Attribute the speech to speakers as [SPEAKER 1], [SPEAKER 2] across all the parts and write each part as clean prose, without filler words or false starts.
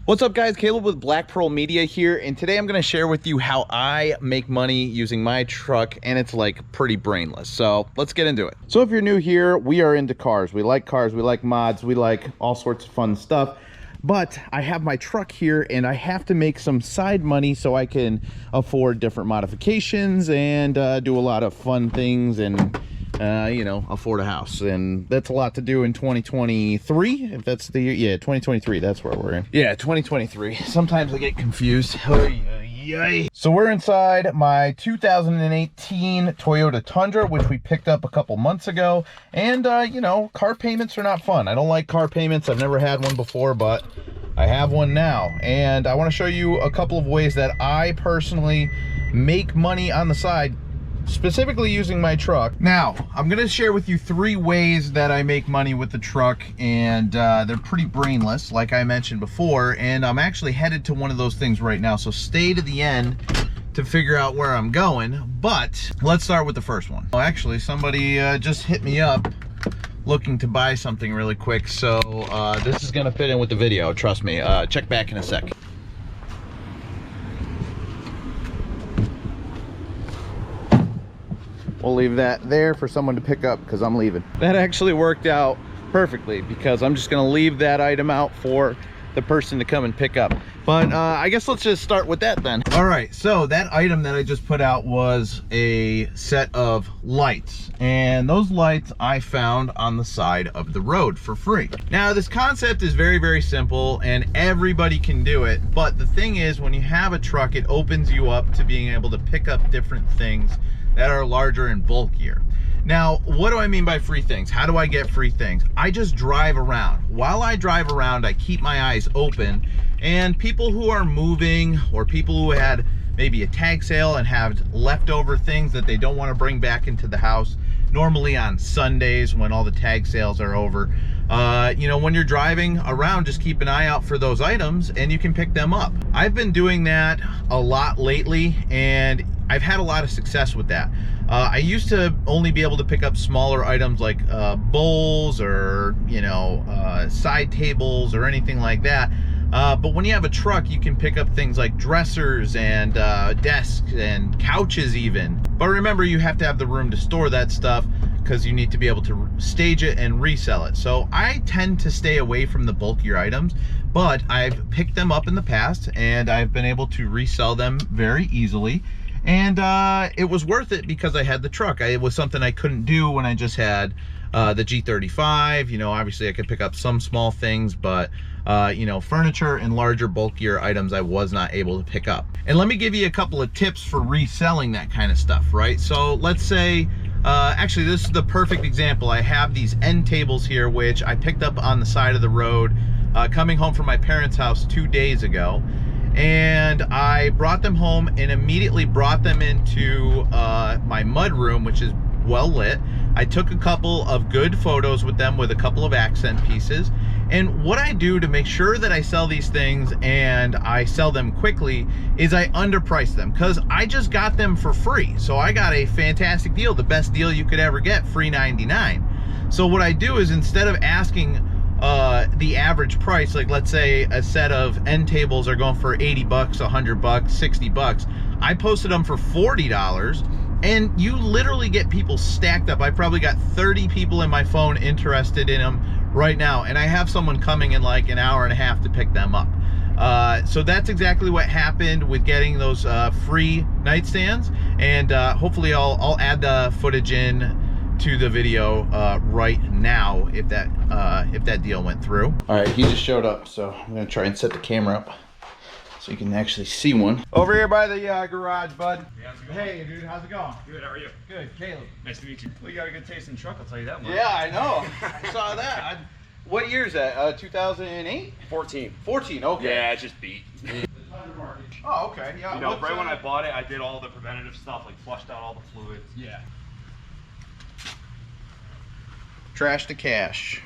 [SPEAKER 1] What's up guys, Caleb with Black Pearl Media here, and today I'm going to share with you how I make money using my truck, and it's like pretty brainless. So let's get into it. So if you're new here, we are into cars, we like mods, we like all sorts of fun stuff. But I have my truck here and I have to make some side money so I can afford different modifications and do a lot of fun things and you know, afford a house. And that's a lot to do in 2023, if that's the year. Yeah, 2023, that's where we're in. Yeah, 2023. Sometimes I get confused. So we're inside my 2018 Toyota Tundra, which we picked up a couple months ago. And you know, car payments are not fun. I don't like car payments. I've never had one before, but I have one now. And I want to show you a couple of ways that I personally make money on the side, specifically using my truck. Now, I'm gonna share with you 3 ways that I make money with the truck, and they're pretty brainless, like I mentioned before, and I'm actually headed to one of those things right now, so stay to the end to figure out where I'm going. But let's start with the first one. Well, actually, somebody just hit me up looking to buy something really quick, so this is gonna fit in with the video, trust me. Check back in a sec. We'll leave that there for someone to pick up because I'm leaving. That actually worked out perfectly because I'm just gonna leave that item out for the person to come and pick up. But I guess let's just start with that then. All right, so that item that I just put out was a set of lights, and those lights I found on the side of the road for free. Now this concept is very, very simple and everybody can do it, but the thing is, when you have a truck, it opens you up to being able to pick up different things that are larger and bulkier. Now, what do I mean by free things? How do I get free things? I just drive around. While I drive around, I keep my eyes open, and people who are moving or people who had maybe a tag sale and have leftover things that they don't want to bring back into the house, normally on Sundays when all the tag sales are over, you know, when you're driving around, just keep an eye out for those items and you can pick them up. I've been doing that a lot lately and I've had a lot of success with that. I used to only be able to pick up smaller items like bowls or, you know, side tables or anything like that. But when you have a truck, you can pick up things like dressers and desks and couches even. But remember, you have to have the room to store that stuff because you need to be able to stage it and resell it. So I tend to stay away from the bulkier items, but I've picked them up in the past and I've been able to resell them very easily. And it was worth it because I had the truck. It was something I couldn't do when I just had the G35. You know, obviously I could pick up some small things, but you know, furniture and larger, bulkier items I was not able to pick up. And let me give you a couple of tips for reselling that kind of stuff, right? So let's say, actually this is the perfect example. I have these end tables here, which I picked up on the side of the road coming home from my parents' house 2 days ago. And I brought them home and immediately brought them into my mud room, which is well lit. I took a couple of good photos with them with a couple of accent pieces. And what I do to make sure that I sell these things and I sell them quickly is I underprice them, because I just got them for free. So I got a fantastic deal, the best deal you could ever get, free 99. So what I do is, instead of asking the average price, like let's say a set of end tables are going for 80 bucks, 100 bucks, 60 bucks, I posted them for $40, and you literally get people stacked up. I probably got 30 people in my phone interested in them right now, and I have someone coming in like an hour and a half to pick them up. So that's exactly what happened with getting those free nightstands, and hopefully I'll add the footage in to the video right now if that deal went through. All right, he just showed up, so I'm gonna try and set the camera up so you can actually see one. Over here by the garage, bud. Hey, dude, how's it going?
[SPEAKER 2] Good, how are you?
[SPEAKER 1] Good, Caleb.
[SPEAKER 2] Nice to meet you. Well, you got a good taste in truck, I'll tell you that much.
[SPEAKER 1] Yeah, I know. I saw that. What year is that? 2008?
[SPEAKER 2] 14.
[SPEAKER 1] 14, okay.
[SPEAKER 2] Yeah, it's just beat.
[SPEAKER 1] Oh, okay. Yeah.
[SPEAKER 2] You know, right when I bought it, I did all the preventative stuff, like flushed out all the fluids.
[SPEAKER 1] Yeah. Trash to cash.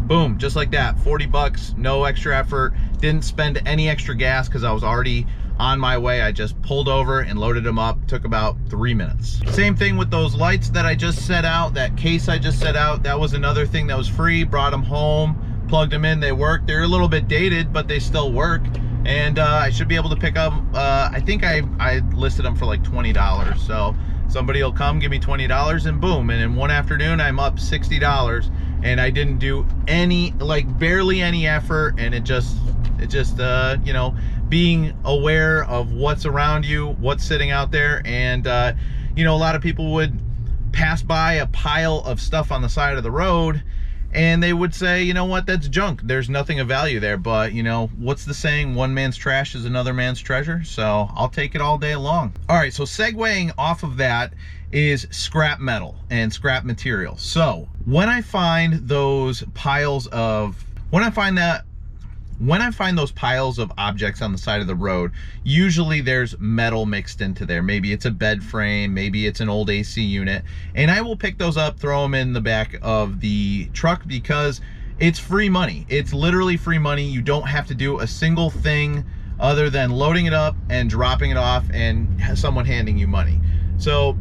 [SPEAKER 1] Boom, just like that. 40 bucks, no extra effort. Didn't spend any extra gas because I was already on my way. I just pulled over and loaded them up. Took about 3 minutes. Same thing with those lights that I just set out, that case I just set out. That was another thing that was free. Brought them home, plugged them in, they work. They're a little bit dated, but they still work. And I should be able to pick up, I think I listed them for like $20. So somebody will come, give me $20, and boom. And in one afternoon, I'm up $60. And I didn't do any, like barely any effort. And it just you know, being aware of what's around you, what's sitting out there. And, you know, a lot of people would pass by a pile of stuff on the side of the road and they would say, you know what, that's junk. There's nothing of value there. But, you know, what's the saying? One man's trash is another man's treasure. So I'll take it all day long. All right, so segueing off of that is scrap metal and scrap material. So when I find those piles of, when I find those piles of objects on the side of the road, usually there's metal mixed into there. Maybe it's a bed frame, maybe it's an old AC unit, and I will pick those up, throw them in the back of the truck because it's free money. It's literally free money. You don't have to do a single thing other than loading it up and dropping it off and someone handing you money. So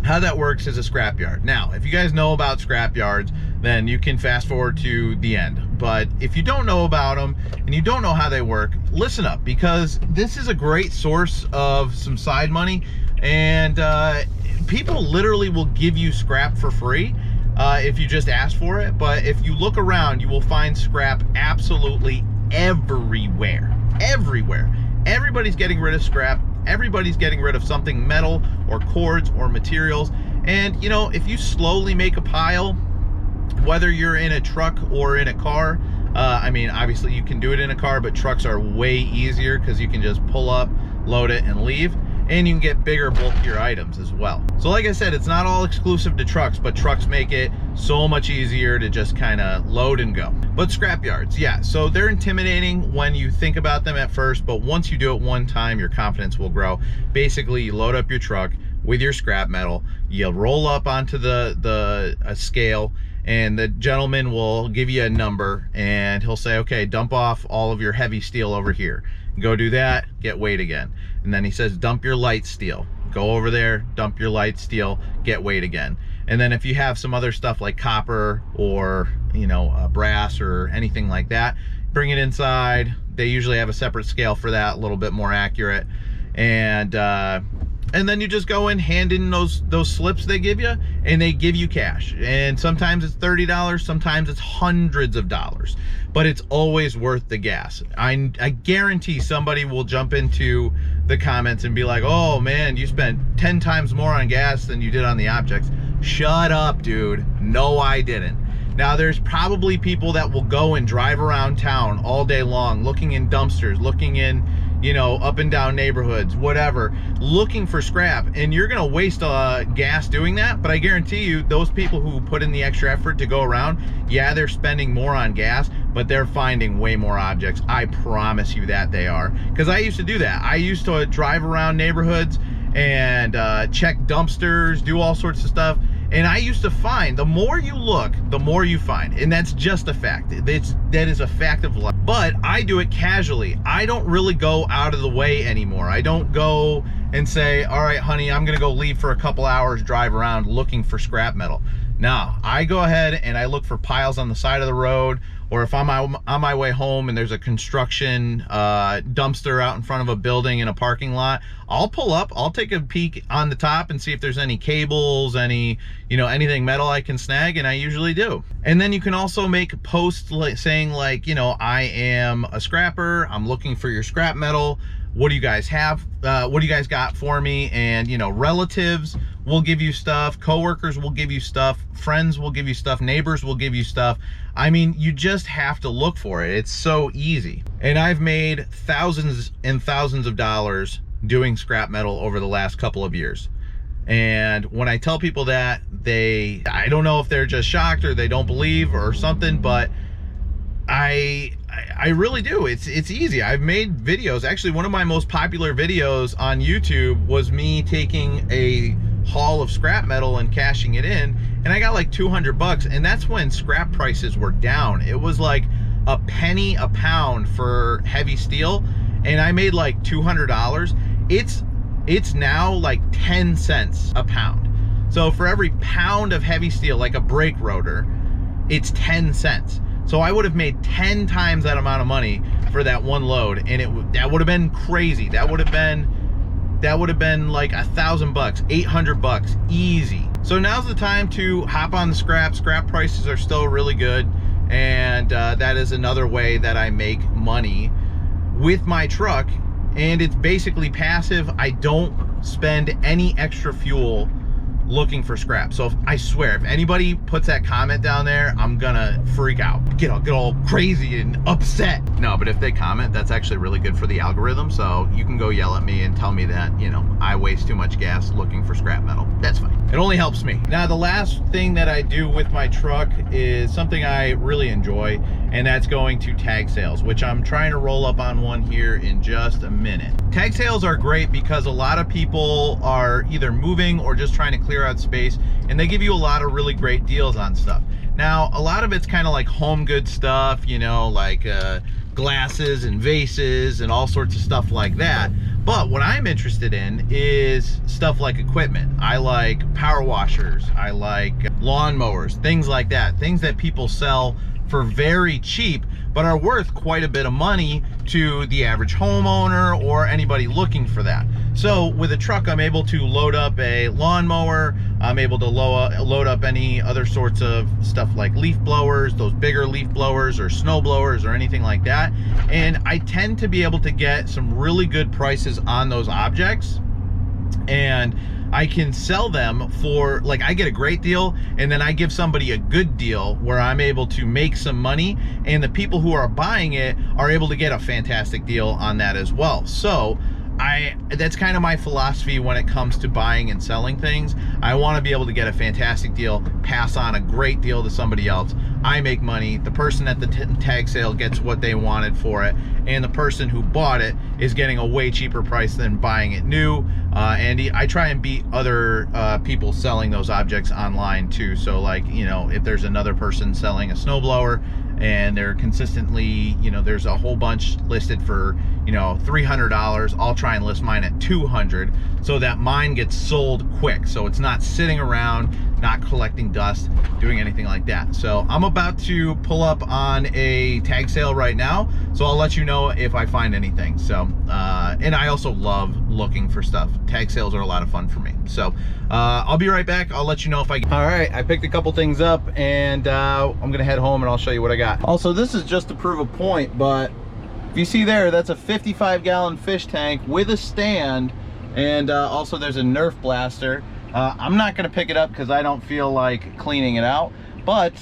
[SPEAKER 1] how that works is a scrapyard. Now, if you guys know about scrapyards, then you can fast forward to the end. But if you don't know about them and you don't know how they work, listen up, because this is a great source of some side money. And people literally will give you scrap for free if you just ask for it. But if you look around, you will find scrap absolutely everywhere. Everywhere. Everybody's getting rid of scrap. Everybody's getting rid of something metal or cords or materials. And you know, if you slowly make a pile, whether you're in a truck or in a car, I mean, obviously you can do it in a car, but trucks are way easier because you can just pull up, load it, and leave. And you can get bigger, bulkier items as well. So like I said, it's not all exclusive to trucks, but trucks make it so much easier to just kind of load and go. But scrapyards, yeah, so they're intimidating when you think about them at first, but once you do it one time, your confidence will grow. Basically, you load up your truck with your scrap metal, you roll up onto the scale, and the gentleman will give you a number and he'll say, okay, dump off all of your heavy steel over here. Go do that, get weighed again. And then he says, dump your light steel. Go over there, dump your light steel, get weighed again. And then if you have some other stuff like copper or, you know, brass or anything like that, bring it inside. They usually have a separate scale for that, a little bit more accurate. And then you just go in, hand in those slips they give you, and they give you cash. And sometimes it's $30, sometimes it's hundreds of dollars, but it's always worth the gas. I guarantee somebody will jump into the comments and be like, oh man, you spent 10 times more on gas than you did on the objects. Shut up, dude. No, I didn't. Now, there's probably people that will go and drive around town all day long, looking in dumpsters, looking in, you know, up and down neighborhoods, whatever, looking for scrap, and you're gonna waste gas doing that. But I guarantee you, those people who put in the extra effort to go around, yeah, they're spending more on gas, but they're finding way more objects. I promise you that they are, because I used to do that. I used to drive around neighborhoods and check dumpsters, do all sorts of stuff. And I used to find, the more you look, the more you find. And that's just a fact. That is a fact of life. But I do it casually. I don't really go out of the way anymore. I don't go and say, all right, honey, I'm gonna go leave for a couple hours, drive around looking for scrap metal. No, I go ahead and I look for piles on the side of the road, or if I'm on my way home and there's a construction dumpster out in front of a building in a parking lot, I'll pull up, I'll take a peek on the top and see if there's any cables, any, you know, anything metal I can snag, and I usually do. And then you can also make posts saying like, you know, I am a scrapper, I'm looking for your scrap metal. What do you guys have? What do you guys got for me? And, you know, relatives will give you stuff, coworkers will give you stuff, friends will give you stuff, neighbors will give you stuff. I mean, you just have to look for it. It's so easy. And I've made thousands and thousands of dollars doing scrap metal over the last couple of years. And when I tell people that, I don't know if they're just shocked or they don't believe or something, but I really do. It's easy. I've made videos. Actually, one of my most popular videos on YouTube was me taking a haul of scrap metal and cashing it in, and I got like 200 bucks, and that's when scrap prices were down. It was like a penny a pound for heavy steel, and I made like $200. It's now like 10 cents a pound. So for every pound of heavy steel, like a brake rotor, it's 10 cents. So I would have made 10 times that amount of money for that one load, and that would have been crazy. That would have been like $1,000, 800 bucks, easy. So now's the time to hop on the scrap. Scrap prices are still really good, and that is another way that I make money with my truck, and it's basically passive. I don't spend any extra fuel looking for scrap. So I swear, if anybody puts that comment down there, I'm gonna freak out, get all crazy and upset. No, but if they comment, that's actually really good for the algorithm. So you can go yell at me and tell me that, you know, I waste too much gas looking for scrap metal. That's fine. It only helps me. Now, the last thing that I do with my truck is something I really enjoy, and that's going to tag sales, which I'm trying to roll up on one here in just a minute. Tag sales are great because a lot of people are either moving or just trying to clear out space, and they give you a lot of really great deals on stuff. Now, a lot of it's kind of like home good stuff, you know, like glasses and vases and all sorts of stuff like that. But what I'm interested in is stuff like equipment. I like power washers, I like lawn mowers, things like that, things that people sell for very cheap but are worth quite a bit of money to the average homeowner or anybody looking for that. So with a truck, I'm able to load up a lawnmower, I'm able to load up any other sorts of stuff like leaf blowers, those bigger leaf blowers or snow blowers or anything like that. And I tend to be able to get some really good prices on those objects, and I can sell them for, like, I get a great deal, and then I give somebody a good deal where I'm able to make some money, and the people who are buying it are able to get a fantastic deal on that as well. So that's kind of my philosophy when it comes to buying and selling things. I want to be able to get a fantastic deal, pass on a great deal to somebody else. I make money, the person at the tag sale gets what they wanted for it, and the person who bought it is getting a way cheaper price than buying it new. I try and beat other people selling those objects online too. So, like, you know, if there's another person selling a snowblower and they're consistently, you know, there's a whole bunch listed for, you know, $300, I'll try and list mine at $200 so that mine gets sold quick, so it's not sitting around, not collecting dust, doing anything like that. So I'm about to pull up on a tag sale right now, so I'll let you know if I find anything. So and I also love looking for stuff. Tag sales are a lot of fun for me. So I'll be right back. I'll let you know if I get. All right, I picked a couple things up, and I'm gonna head home and I'll show you what I got. Also, this is just to prove a point, but if you see there, that's a 55-gallon fish tank with a stand, and also there's a Nerf blaster. I'm not gonna pick it up because I don't feel like cleaning it out, but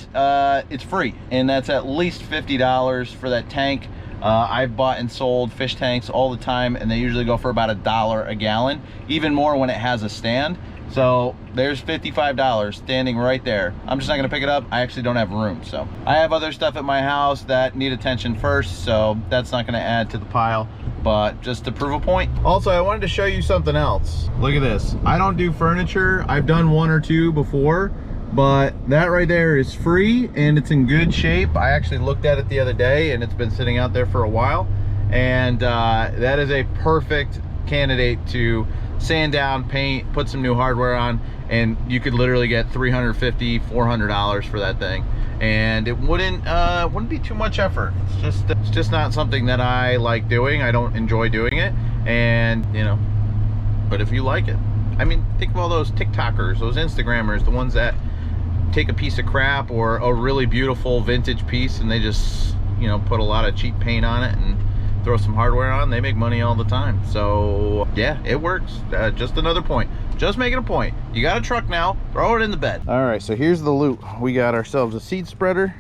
[SPEAKER 1] it's free, and that's at least $50 for that tank. I've bought and sold fish tanks all the time, and they usually go for about $1 a gallon, even more when it has a stand. So there's $55 standing right there. I'm just not gonna pick it up. I actually don't have room. So I have other stuff at my house that need attention first, so that's not gonna add to the pile, but just to prove a point. Also, I wanted to show you something else. Look at this. I don't do furniture. I've done one or two before, but that right there is free and it's in good shape. I actually looked at it the other day and it's been sitting out there for a while, and that is a perfect candidate to sand down, paint, put some new hardware on, and you could literally get $350, $400 for that thing, and it wouldn't be too much effort. It's just not something that I like doing. I don't enjoy doing it, and you know, but if you like it, I mean, think of all those TikTokers, those Instagrammers, the ones that take a piece of crap or a really beautiful vintage piece and they just, you know, put a lot of cheap paint on it and throw some hardware on. They make money all the time. So yeah, it works. Just another point, just making a point. You got a truck now, throw it in the bed. All right, so here's the loot. We got ourselves a seed spreader,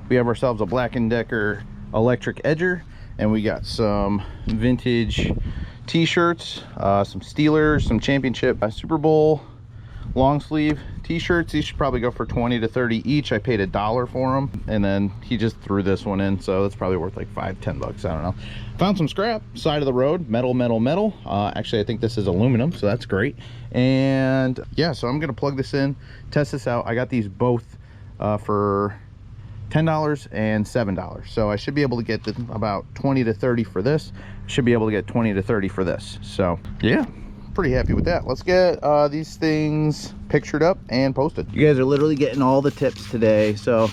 [SPEAKER 1] we have ourselves a Black & Decker electric edger, and we got some vintage t-shirts, some Steelers, some championship Super Bowl long sleeve t-shirts. These should probably go for 20 to 30 each. I paid $1 for them, and then he just threw this one in, so that's probably worth like $5-10 bucks. I don't know. Found some scrap side of the road, metal. Actually, I think this is aluminum, so that's great. And yeah, so I'm gonna plug this in, test this out. I got these both for $10 and $7, so I should be able to get about 20 to 30 for this. Should be able to get 20 to 30 for this. So yeah, pretty happy with that. Let's get these things pictured up and posted. You guys are literally getting all the tips today, so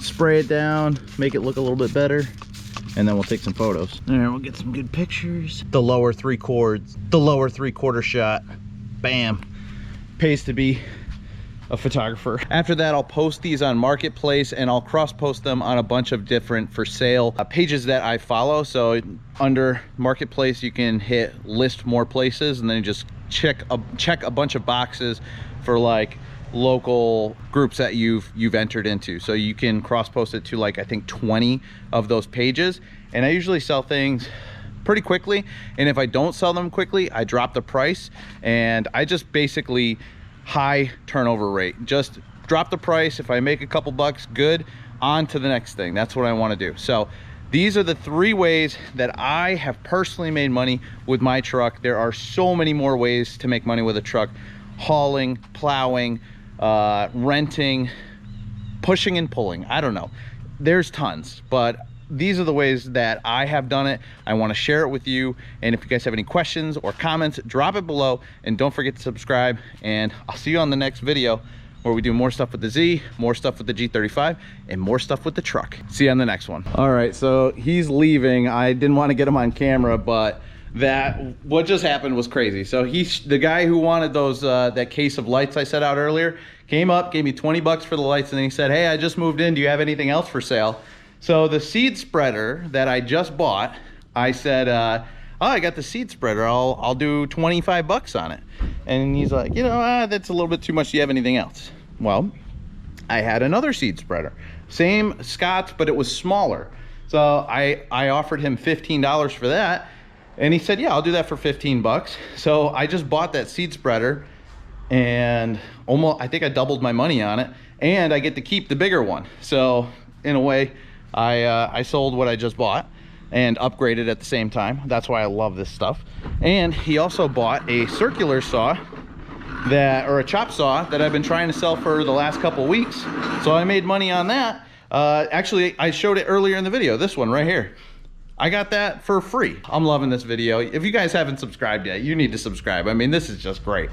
[SPEAKER 1] spray it down, make it look a little bit better, and then we'll take some photos. All right, we'll get some good pictures. The lower 3/4 shot, bam, pays to be a photographer. After that, I'll post these on Marketplace, and I'll cross post them on a bunch of different for sale pages that I follow. So under Marketplace, you can hit list more places, and then you just check a bunch of boxes for like local groups that you've entered into. So you can cross post it to like, I think 20 of those pages. And I usually sell things pretty quickly, and if I don't sell them quickly, I drop the price, and I just basically high turnover rate. Just drop the price. If I make a couple bucks, good, on to the next thing. That's what I want to do. So these are the 3 ways that I have personally made money with my truck. There are so many more ways to make money with a truck: hauling, plowing, renting, pushing and pulling. I don't know, there's tons, but these are the ways that I have done it. I want to share it with you, and if you guys have any questions or comments, drop it below, and don't forget to subscribe, and I'll see you on the next video where we do more stuff with the Z, more stuff with the G35, and more stuff with the truck. See you on the next one. All right, so he's leaving. I didn't want to get him on camera, but what just happened was crazy. So the guy who wanted those that case of lights I set out earlier came up, gave me 20 bucks for the lights, and then he said, "Hey, I just moved in, do you have anything else for sale?" So the seed spreader that I just bought, I said, oh, I got the seed spreader, I'll do 25 bucks on it. And he's like, you know, that's a little bit too much, do you have anything else? Well, I had another seed spreader, same Scott's, but it was smaller. So I offered him $15 for that, and he said, yeah, I'll do that for 15 bucks. So I just bought that seed spreader, and I think I doubled my money on it, and I get to keep the bigger one. So in a way, I sold what I just bought and upgraded at the same time. That's why I love this stuff. And he also bought a circular saw or a chop saw that I've been trying to sell for the last couple weeks. So I made money on that. Actually, I showed it earlier in the video, this one right here. I got that for free. I'm loving this video. If you guys haven't subscribed yet, you need to subscribe. I mean, this is just great.